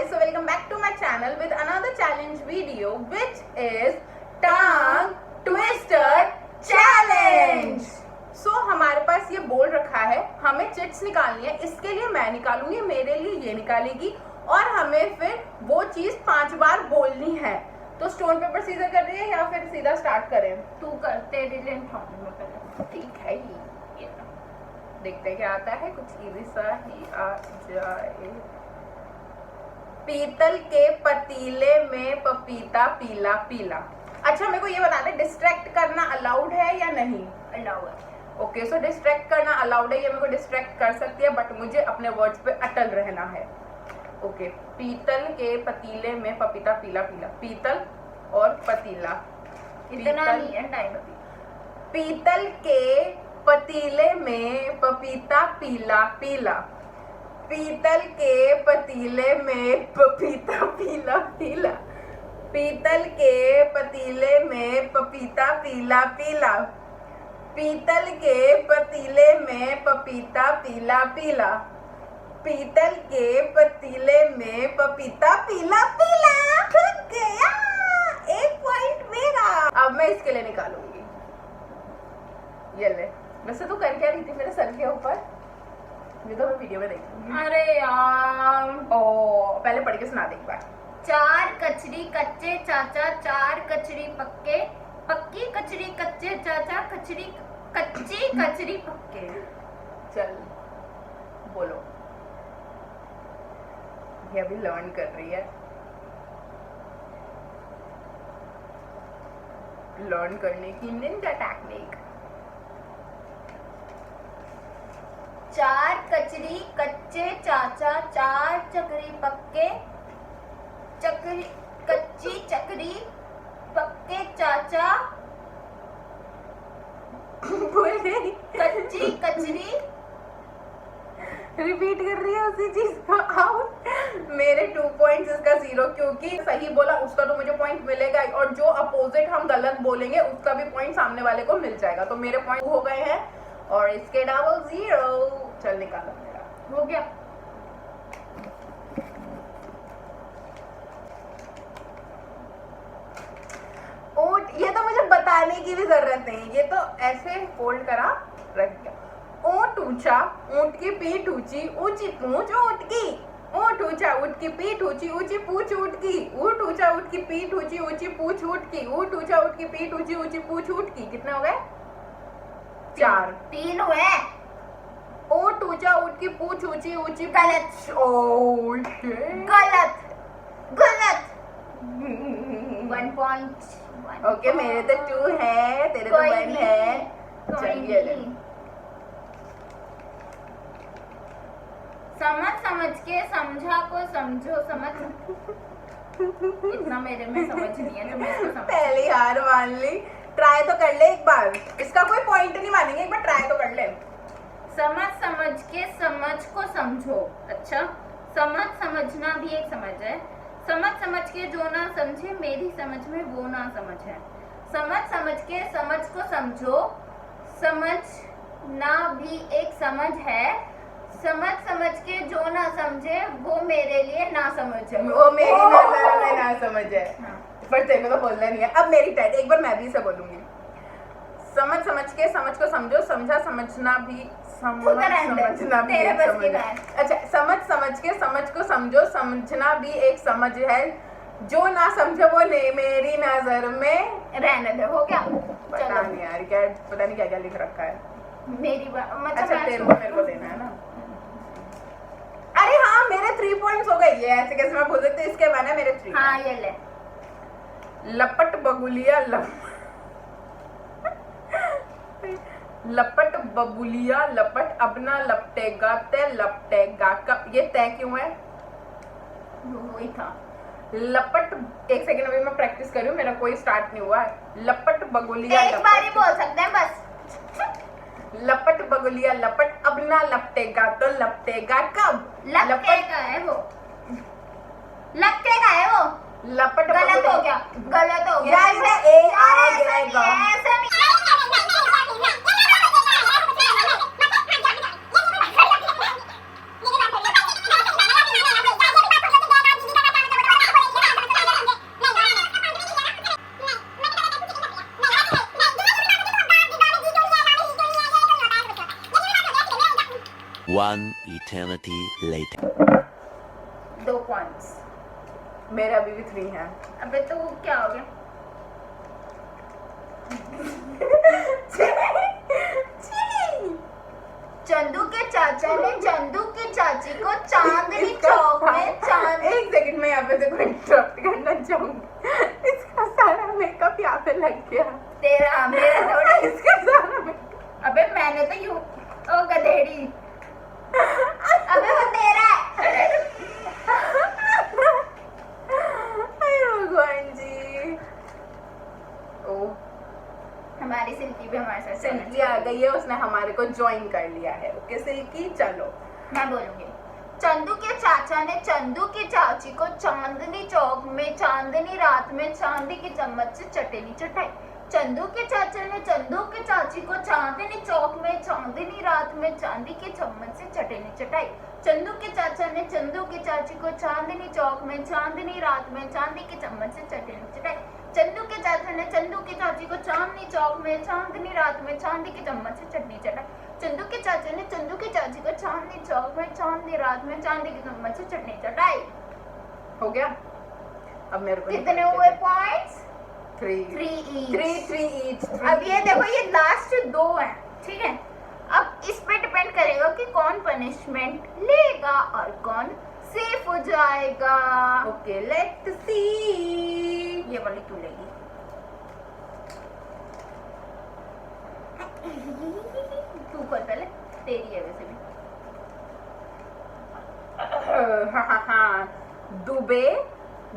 guys, so welcome back to my channel with another challenge video which is tongue twister challenge. So हमारे पास ये बोल रखा है, हमें चिट्स निकालनी है. इसके लिए मैं निकालूंगी, मेरे लिए ये निकालेगी और हमें फिर वो चीज 5 बार बोलनी है. तो स्टोन पेपर सीजर कर रही है या फिर सीधा स्टार्ट करें? तू करते डिलीट में पहले. ठीक है, ये देखते हैं क्या आता है. कुछ इजी सा ही आ जाए. पीतल के पतीले में पपीता पीला पीला. अच्छा मेरे को ये बता दे, डिस्ट्रैक्ट करना अलाउड है या नहीं? अलाउड है. ओके, सो डिस्ट्रैक्ट करना अलाउड है. ये मेरे को डिस्ट्रैक्ट कर सकती है बट मुझे अपने वर्ड्स पे अटल रहना है. ओके, पीतल के पतीले में पपीता पीला पीला. पीतल और पतीला, इतना नहीं है टाइम. पीतल के पतीले में पपीता पीला पीला. पीतल के पतीले में पपीता पीला पीला. पीतल के पतीले में पपीता पीला पीला. पीतल के पतीले में पपीता पीला पीला. पीतल के पतीले में पपीता पीला पीला. ठुक गया, 1 पॉइंट मेरा. अब मैं इसके लिए निकालूंगी. ये ले. वैसे तू कर क्या रही थी मेरे सर के ऊपर? ये तो मैं वीडियो में देखूंगी. अरे यार, ओ पहले पढ़ के सुना दे एक बार. 4 कचरी कच्चे चाचा, 4 कचरी पक्के, पक्की कचरी कच्चे चाचा, कचरी कच्ची कचरी पक्के. चल बोलो. ये अभी लर्न कर रही है. लर्न करने की निंजा टेक्निक. 4 कचरी कच्चे चाचा, 4 चकरी पक्के, चकरी कच्ची चकरी पक्के चाचा, कच्ची कचरी. रिपीट कर रही है उसी चीज को. आउट. मेरे 2 पॉइंट्स, इसका 0, क्योंकि सही बोला उसका तो मुझे पॉइंट मिलेगा और जो अपोजिट हम गलत बोलेंगे उसका भी पॉइंट सामने वाले को मिल जाएगा. तो मेरे पॉइंट हो गए हैं और इसके डबल 0. चल निकालो. मेरा हो गया. ऊंट, ये तो मुझे बताने की भी जरूरत नहीं. ये तो ऐसे फोल्ड करा रख दिया. ऊंट ऊंचा, ऊंट की पीठ ऊंची, ऊंची पूंछ ऊंट की. ऊंट ऊंचा, ऊंट की पीठ ऊंची, ऊंची पूंछ ऊंट की. ऊंट ऊंचा, ऊंट की पीठ ऊंची, ऊंची पूंछ ऊंट की. ऊंट ऊंचा, ऊंट की पीठ ऊंची, ऊंची पूंछ ऊंट की. कितने हो गए? 4. 3 हुए. ऊंट ऊंचा, ऊंट की पूंछ ऊंची, ऊंची. गलत. Oh shit. गलत गलत. 1 पॉइंट. ओके, मेरे तो 2 है, तेरे तो 1 है. चलिए ले. समझ समझ के समझा को समझो. समझ इतना मेरे में समझ नहीं है तो मैं इसको समझ. पहली हार मान ली. ट्राई तो कर ले एक बार. इसका कोई पॉइंट नहीं मानेंगे, एक बार ट्राई तो कर ले. समझ समझ के समझ को समझो. अच्छा, समझ समझना भी एक समझ है. समझ समझ के जो ना समझे, मेरी समझ में वो ना समझ है. समझ समझ के समझ को समझो. समझना भी एक समझ है. समझ समझ के जो ना समझे वो मेरे लिए ना समझ है. वो मेरी नजर में ना समझ है. हाँ. पर तेरे को तो बोलना नहीं है. अब मेरी टर्न. एक बार मैं भी इसे बोलूंगी. समझ समझ के समझ को समझो. समझा समझना भी समझना भी एक समझ है. अच्छा, समझ समझ के समझ को समझो. समझना भी एक समझ है. जो ना समझे वो मेरी नजर में रहने दे. हो गया. पता नहीं यार, क्या पता नहीं क्या क्या लिख रखा है. मेरी मतलब अच्छा, तेरे को मेरे को देना है ना. अरे हाँ, मेरे 3 पॉइंट्स हो गए. ये ऐसे कैसे मैं बोल सकती. इसके मैंने मेरे 3. हाँ, ये ले. लपट बगुलिया लपट बबुलिया लपट. अपना लपटेगा ते लपटेगा. ये तय क्यों है? वो ही था. लपट. 1 सेकंड, अभी मैं प्रैक्टिस कर रही हूँ, मेरा कोई स्टार्ट नहीं हुआ है. लपट बगुलिया एक बार ही बोल सकते हैं बस. लपट बगुलिया लपट. अब ना लपटेगा तो लपटेगा कब? लपटेगा है वो. लपटेगा है वो. लपट गलत हो गया. गलत हो गया. यार ये ए आ जाएगा. ऐसा नहीं. One eternity later. 2 पॉइंट्स। मेरे अभी भी 3 हैं। अबे तो क्या हो गया? चंदू के चाचा ने चंदू की चाची को चांदनी चौक में चांद। एक सेकंड में यहाँ पे देखो इंटरप्ट करना चाहूंगी। इसका सारा मेकअप यहाँ पे लग गया। तेरा मेरा थोड़ा। इसका सारा makeup- अबे मैंने तो यू ओ गधेड़ी। अबे वो तेरा है। अरे भगवान जी। ओ हमारी सिल्की भी हमारे साथ सिल्की आ गई है, उसने हमारे को ज्वाइन कर लिया है। ओके सिल्की चलो। मैं बोलूंगी। चंदू के चाचा ने चंदू की चाची को चांदनी चौक में चांदनी रात में चांदी की चम्मच से चटेनी चटाई। चंदू के चाचा ने चंदू की चाची को चांदनी चौक में चांदनी रात में चांदी की चम्मच से चटेनी चटाई। चंदू के चाचा ने चंदू की चाची को चांदनी चौक में चांदनी रात में चांदी की चम्मच से चटेनी चटाई। चंदू के चाचा ने चंदू की चाची को चांदनी चौक में चांदनी रात में चांदी की चम्मच से चटनी चटाई। चंदू के चाचा ने चंदू की चाची को चांदनी चौक में चांदनी रात में चांदी की चम्मच से चटनी चटाई। हो गया। अब मेरे को कितने हुए पॉइंट्स? 3 3 each। अब ये देखो ये लास्ट 2 हैं, ठीक है। अब इस पे डिपेंड करेगा कि कौन पनिशमेंट लेगा और कौन सेफ हो जाएगा। Okay let's see. ये वाली तू लेगी। तू कर पहले, तेरी है वैसे भी। हाँ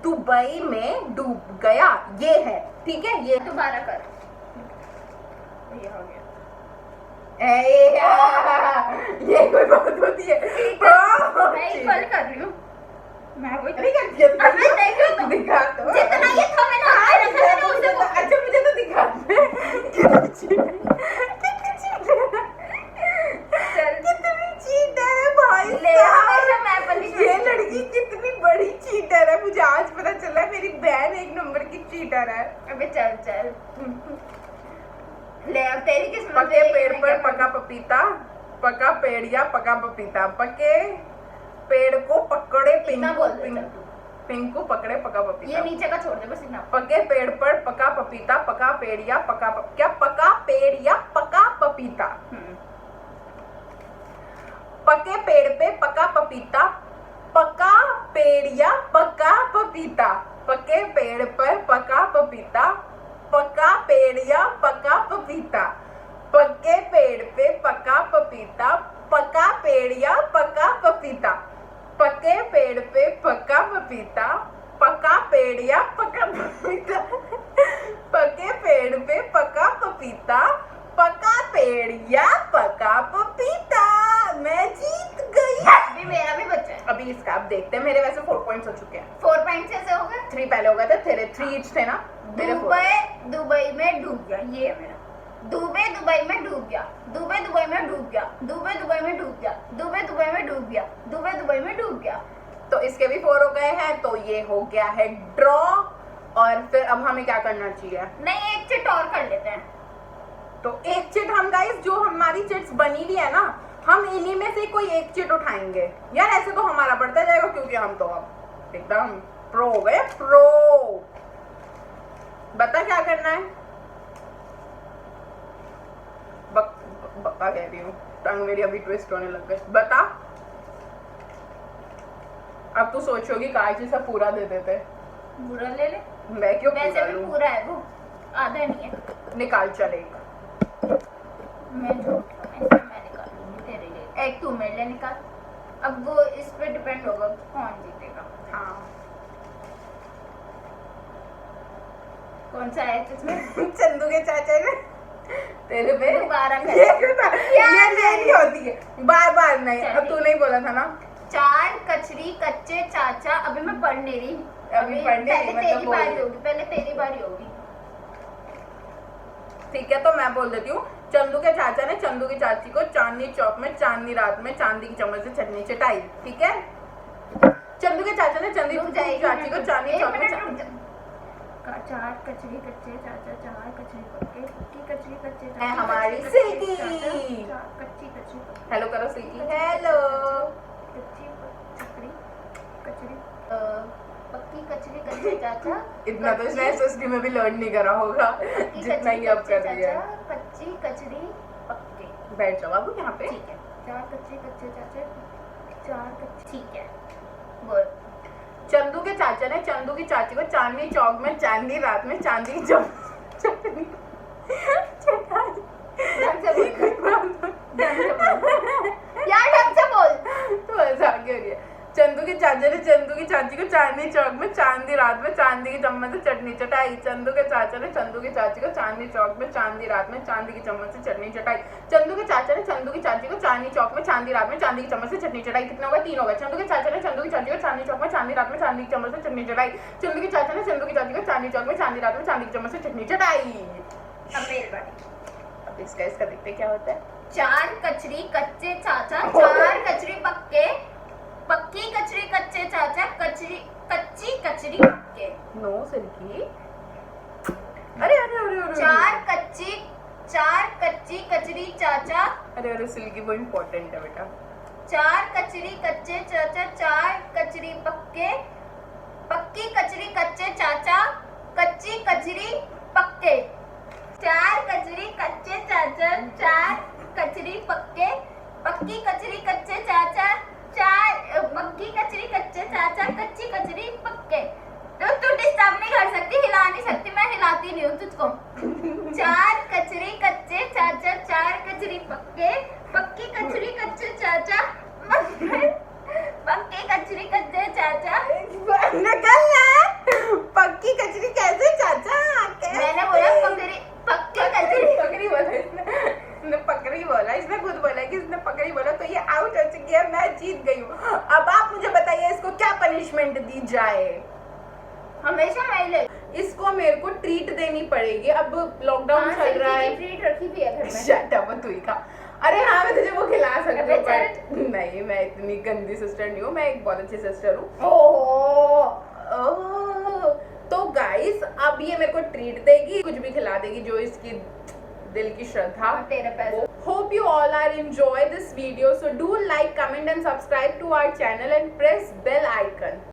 दुबई में डूब गया, ये है ठीक है। ये दोबारा कर। ये हो गया। ये कोई बात होती है? मैं इक्वल कर रही हूँ। मैं वही नहीं करती है। अबे देखो तो। दिखा दो। जितना ये था मैंने हाथ रखा मैंने उसे वो। अच्छा मुझे तो दिखा दे। कितनी चीटर है भाई। ले हमेशा मैं पनिशमेंट। ये लड़की कितनी बड़ी चीटर है, मुझे आज पता चला। मेरी बहन 1 नंबर की चीटर है। अबे चल चल। ले अब तेरी किस्मत। पके पेड़ पर पका पपीता, पका पेड़ या पका पपीता। पके पेड़ को पकड़े इतना बोल दे चल तू। पिंकू पकड़े पका ये पपीता। नीचे का छोड़ दे बस इतना। पके पेड़ पर पका पपीता, पका पेड़ या पका क्या पका पेड़ या पका पपीता। पके पेड़ पे पका पपीता, पका पेड़ या पका पपीता। पके पेड़ पर पका पपीता, पका पेड़ या पका पपीता। पके पेड़ पे पका पपीता, पका पेड़ या पका पपीता। पके पेड़ पे पका पपीता, पका पेड़ या पका पपीता। पके पेड़ पे पका पपीता, पका पेड़ या पका पपीता। मैं जीत गई। अभी मेरा भी बच्चा है। अभी इसका आप देखते हैं। मेरे वैसे 4 पॉइंट्स हो चुके हैं। 4 पॉइंट ऐसे हो गए। 3 पहले हो गए थे, तेरे 3 ईच थे ना। मेरे 4। दुबई में डूब गया। ये है मेरा। दुबई में डूब गया। दुबई में डूब गया। दुबई में डूब गया। दुबई में डूब गया। दुबई में डूब गया। तो इसके भी 4 हो गए हैं, तो ये हो गया है ड्रॉ। और फिर अब हमें क्या करना चाहिए? नहीं एक चिट और कर लेते हैं। तो एक चिट हम गाइस, जो हमारी चिट्स बनी हुई है ना, हम इन्हीं में से कोई एक चिट उठाएंगे यार। ऐसे तो हमारा बढ़ता जाएगा, क्योंकि हम तो अब एकदम प्रो हो गए। प्रो बता क्या करना है? बता कह रही हूँ, टंग मेरी अभी ट्विस्ट होने लग गई। बता। अब तू सोचोगी काजी से पूरा दे देते। पूरा ले ले। मैं क्यों वैसे पूरा भी लूं? पूरा है वो, आधा नहीं है। निकाल चलेगा। मैं झूठ मैं निकालूंगी तेरे लिए। एक तू मेरे लिए निकाल। अब वो इस पे डिपेंड होगा कौन जीतेगा। हाँ कौन सा है इसमें? चंदू के चाचा ने तेरे पे दोबारा कर। ये नहीं होती है, बार बार नहीं। अब तू नहीं बोला था ना। 4 कचरी कच्चे चाचा। अभी मैं पढ़ नहीं रही। अभी पढ़ नहीं रही, पहले तेरी मतलब बारी बोल। होगी। पहले तेरी बारी होगी। ठीक है, तो मैं बोल देती हूँ। चंदू के चाचा ने चंदू की चाची को चांदनी चौक में चांदनी रात में चांदी की चम्मच से चटनी चटाई। ठीक है। चंदू के चाचा ने चंदी रुक की जाएगी, चाची को चांदनी एक चौक में मिनट रुक जा। काट चार कचरी कच्चे चाचा, चार कचरी पक्के, पक्की कचरी कच्चे चाचा, है हमारी कच्ची कचरी सिल्की। चाचा, चार कच्ची कचरी पक्के, हेलो करो सिल्की, हेलो। कच्ची कचरी कचरी पक्की कचरी कच्चे चाचा, इतना तो इसने एसएसडी में भी लर्न नहीं करा होगा पक्की जितना कचरी ही अब कच्चे कर रही है। चाचा, कच्ची कचरी पक्के। बैठ जाओ बाबू यहाँ पे। ठीक है, चार कच्चे कच्चे चाचा, चार कच्चे, ठीक है बोल। चंदू के चाचा ने चंदू की चाची को चांदनी चौक में चांदनी रात में चांदी की चटनी ढंग से बोल, ढंग से बोल यार, ढंग से बोल। तो ऐसा आगे हो गया। चंदू के चाचा ने चंदू की चाची को चांदनी चौक में चांदी रात में चांदी की चम्मच से चटनी चटाई। चंदू के चाचा ने चंदू की चाची को चांदनी चौक में चांदी रात में चांदी की चम्मच से चटनी चटाई। चंदू के चाचा ने चंदू की चाची को चांदनी चौक में चांदी रात में चांदी की चम्मच से चटनी चटाई। कितने हो गए? 3 हो गए। चंदू के चाचा ने चंदू की चाची को चांदनी चौक में चांदी रात में चांदी की चम्मच से चटनी चटाई। चंदू के चाचा ने चंदू की चाची को चांदनी चौक में चांदी रात में चांदी की चम्मच से चटनी चटाई। अब मेरी बारी। अब इसका देखते क्या होता है। चार कचरी कच्चे चाचा, चार कचरी पक्के, पक्की कचरी कच्चे चाचा, कचरी कच्ची कचरी पक्के। No silky. अरे अरे अरे अरे चार कच्ची कचरी चाचा, अरे अरे सिल्की वो इम्पोर्टेंट है बेटा। चार कचरी कच्चे चाचा, चार कचरी पक्के, पक्की कचरी कच्चे चाचा, कच्ची कचरी पक्के। चार कचरी कच्चे चाचा, चार कचरी पक्के, पक्की कचरी कच्चे चाचा, चार पक्की कचरी कच्चे चाचा, कच्ची कचरी पक्के। तो तू डिस्टर्ब नहीं कर सकती, हिला नहीं सकती, मैं हिलाती नहीं हूँ तुझको। चार कचरी कच्चे चाचा, चार कचरी पक्के, पक्की कचरी कच्चे चाचा, पक्की कचरी कच्चे चाचा। पक्की कचरी कैसे चाचा? मैंने बोला पक्की कचरी। पकड़ी बोला इसने पकड़ी बोला, इसने खुद बोला कि इसने पकड़ी बोला, तो ये आउट हो चुकी है, मैं जीत गई हूँ। अब आप मुझे बताइए इसको क्या पनिशमेंट दी जाए। हमेशा मैं ले इसको मेरे को ट्रीट देनी पड़ेगी। अब लॉकडाउन चल रहा है। ट्रीट रखी भी है घर में। शट अप तू ही खा। अरे हाँ मैं तुझे वो खिला सकती हूँ, अबे बट नहीं, मैं इतनी गंदी सिस्टर नहीं हूँ, मैं एक बहुत अच्छी सिस्टर हूँ। ओह, तो गाइस अब ये मेरे को ट्रीट देगी, कुछ भी खिला देगी जो इसकी दिल की श्रद्धा। तेरे पैसे। Hope you all are enjoy this video, so do like, comment and subscribe to our channel and press bell icon.